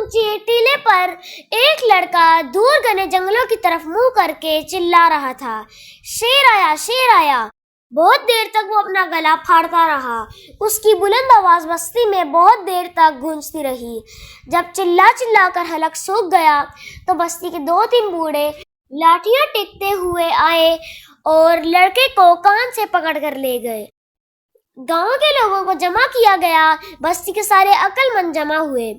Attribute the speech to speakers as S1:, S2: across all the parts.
S1: اونچے ٹیلے پر ایک لڑکا دور گھنے جنگلوں کی طرف منہ کر کے چلا رہا تھا، شیر آیا، شیر آیا۔ بہت دیر تک وہ اپنا گلا پھاڑتا رہا۔ اس کی بلند آواز بستی میں بہت دیر تک گونجتی رہی۔ جب چلا چلا کر حلق سوکھ گیا تو بستی کے 2-3 بوڑھے لاٹھیاں ٹیکتے ہوئے آئے اور لڑکے کو کان سے پکڑ کر لے گئے۔ گاؤں کے لوگوں کو جمع کیا گیا۔ بستی کے سارے عقل مند جمع ہوئے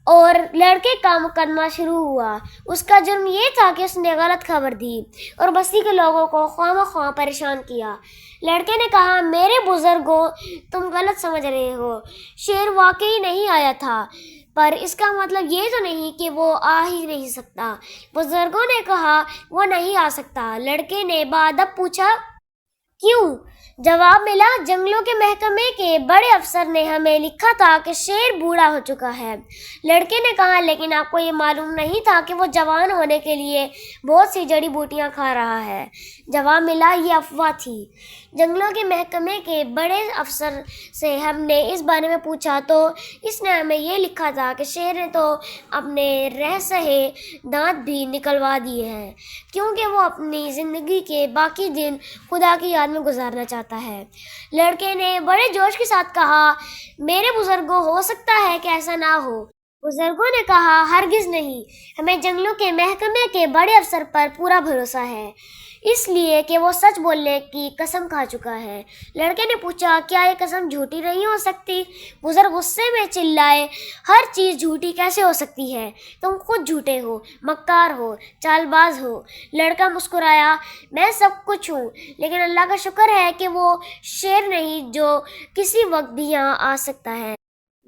S1: اور لڑکے کا مقدمہ شروع ہوا۔ اس کا جرم یہ تھا کہ اس نے غلط خبر دی اور بستی کے لوگوں کو خواہ مخواہ پریشان کیا۔ لڑکے نے کہا، میرے بزرگوں، تم غلط سمجھ رہے ہو، شیر واقعی نہیں آیا تھا، پر اس کا مطلب یہ تو نہیں کہ وہ آ ہی نہیں سکتا۔ بزرگوں نے کہا، وہ نہیں آ سکتا۔ لڑکے نے بادب پوچھا، کیوں؟ جواب ملا، جنگلوں کے محکمے کے بڑے افسر نے ہمیں لکھا تھا کہ شیر بوڑھا ہو چکا ہے۔ لڑکے نے کہا، لیکن آپ کو یہ معلوم نہیں تھا کہ وہ جوان ہونے کے لیے بہت سی جڑی بوٹیاں کھا رہا ہے۔ جواب ملا، یہ افواہ تھی۔ جنگلوں کے محکمے کے بڑے افسر سے ہم نے اس بارے میں پوچھا تو اس نے ہمیں یہ لکھا تھا کہ شیر نے تو اپنے رہ سہے دانت بھی نکلوا دیے ہیں، کیونکہ وہ اپنی زندگی کے باقی دن خدا کی یاد میں گزارنا چاہتا ہے۔ لڑکے نے بڑے جوش کے ساتھ کہا، میرے بزرگوں، ہو سکتا ہے کہ ایسا نہ ہو۔ بزرگوں نے کہا، ہرگز نہیں، ہمیں جنگلوں کے محکمے کے بڑے افسر پر پورا بھروسہ ہے، اس لیے کہ وہ سچ بولنے کی قسم کھا چکا ہے۔ لڑکے نے پوچھا، کیا یہ قسم جھوٹی نہیں ہو سکتی؟ بزرگ غصے میں چلائے، ہر چیز جھوٹی کیسے ہو سکتی ہے؟ تم خود جھوٹے ہو، مکار ہو، چال باز ہو۔ لڑکا مسکرایا، میں سب کچھ ہوں، لیکن اللہ کا شکر ہے کہ وہ شیر نہیں جو کسی وقت بھی یہاں آ سکتا ہے۔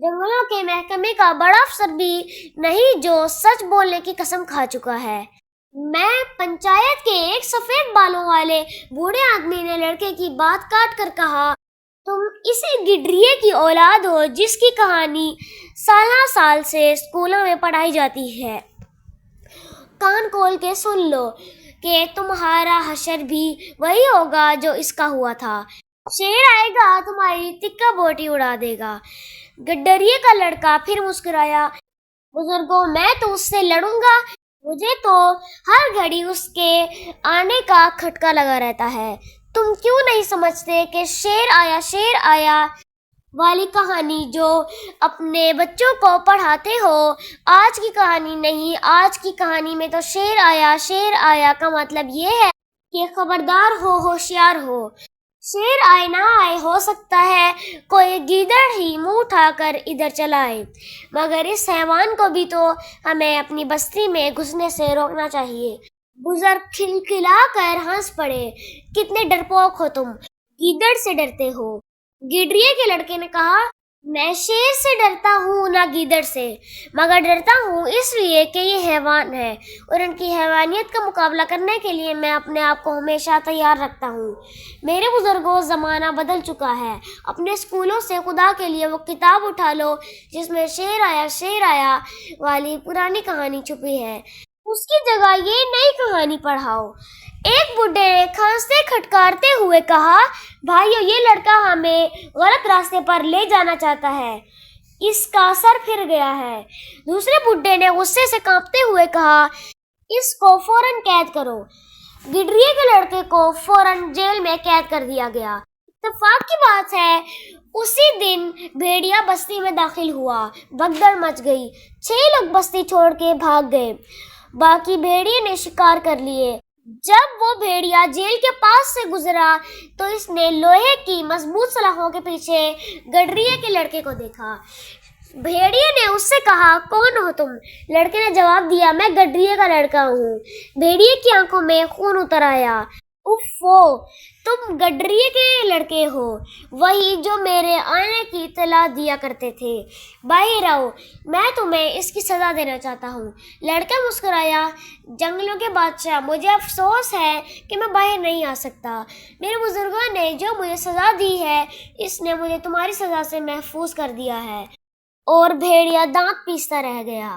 S1: جنگلوں کے محکمے کا بڑا افسر بھی نہیں جو سچ بولنے کی قسم کھا چکا ہے۔ میں پنچایت کے ایک سفید بالوں والے بوڑھے آدمی نے لڑکے کی بات کاٹ کر کہا، تم اسی گڈریے کی اولاد ہو جس کی کہانی سالہ سال سے اسکولوں میں پڑھائی جاتی ہے۔ کان کھول کے سن لو کہ تمہارا حشر بھی وہی ہوگا جو اس کا ہوا تھا۔ شیر آئے گا، تمہاری تکہ بوٹی اڑا دے گا۔ گڈریے کا لڑکا پھر مسکرایا، بزرگوں، میں تو اس سے لڑوں گا، مجھے تو ہر گھڑی اس کے آنے کا کھٹکا لگا رہتا ہے۔ تم کیوں نہیں سمجھتے کہ شیر آیا والی کہانی جو اپنے بچوں کو پڑھاتے ہو آج کی کہانی نہیں؟ آج کی کہانی میں تو شیر آیا کا مطلب یہ ہے کہ خبردار ہو، ہوشیار ہو۔ شیر آئے نہ آئے، ہو سکتا ہے کوئی گیدڑ ہی منہ اٹھا کر ادھر چلا آئے، مگر اس حیوان کو بھی تو ہمیں اپنی بستی میں گھسنے سے روکنا چاہیے۔ بزرگ کھلکھلا کر ہنس پڑے، کتنے ڈرپوک ہو تم، گیدڑ سے ڈرتے ہو؟ گڈریے کے لڑکے نے کہا، میں شیر سے ڈرتا ہوں نہ گیدڑ سے، مگر ڈرتا ہوں اس لیے کہ یہ حیوان ہے اور ان کی حیوانیت کا مقابلہ کرنے کے لیے میں اپنے آپ کو ہمیشہ تیار رکھتا ہوں۔ میرے بزرگوں، زمانہ بدل چکا ہے، اپنے اسکولوں سے خدا کے لیے وہ کتاب اٹھا لو جس میں شیر آیا والی پرانی کہانی چھپی ہے، اس کی جگہ یہ نئی کہانی پڑھاؤ۔ ایک بڈھے نے کھانستے کھٹکارتے ہوئے کہا، بھائیو، یہ لڑکا ہمیں غلط راستے پر لے جانا چاہتا ہے، اس کا سر پھر گیا ہے۔ دوسرے بڈھے نے غصے سے کانپتے ہوئے کہا، اس کو فوراً قید کرو۔ گڈریے کے لڑکے کو فوراً جیل میں قید کر دیا گیا۔ اتفاق کی بات ہے، اسی دن بھیڑیا بستی میں داخل ہوا، بھگدڑ مچ گئی، 6 لوگ بستی چھوڑ کے بھاگ گئے، باقی بھیڑیے نے شکار کر لیے۔ جب وہ بھیڑیا جیل کے پاس سے گزرا تو اس نے لوہے کی مضبوط سلاخوں کے پیچھے گڈریے کے لڑکے کو دیکھا۔ بھیڑیے نے اس سے کہا، کون ہو تم؟ لڑکے نے جواب دیا، میں گڈریے کا لڑکا ہوں۔ بھیڑیے کی آنکھوں میں خون اتر آیا، اوفو، تم گڈریے کے لڑکے ہو، وہی جو میرے آنے کی اطلاع دیا کرتے تھے۔ باہر آؤ، میں تمہیں اس کی سزا دینا چاہتا ہوں۔ لڑکا مسکرایا، جنگلوں کے بادشاہ، مجھے افسوس ہے کہ میں باہر نہیں آ سکتا۔ میرے بزرگوں نے جو مجھے سزا دی ہے، اس نے مجھے تمہاری سزا سے محفوظ کر دیا ہے۔ اور بھیڑیا دانت پیستا رہ گیا۔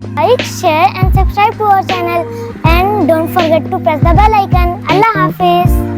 S1: Like, share and subscribe to our channel and don't forget to press the bell icon. Allah Hafiz.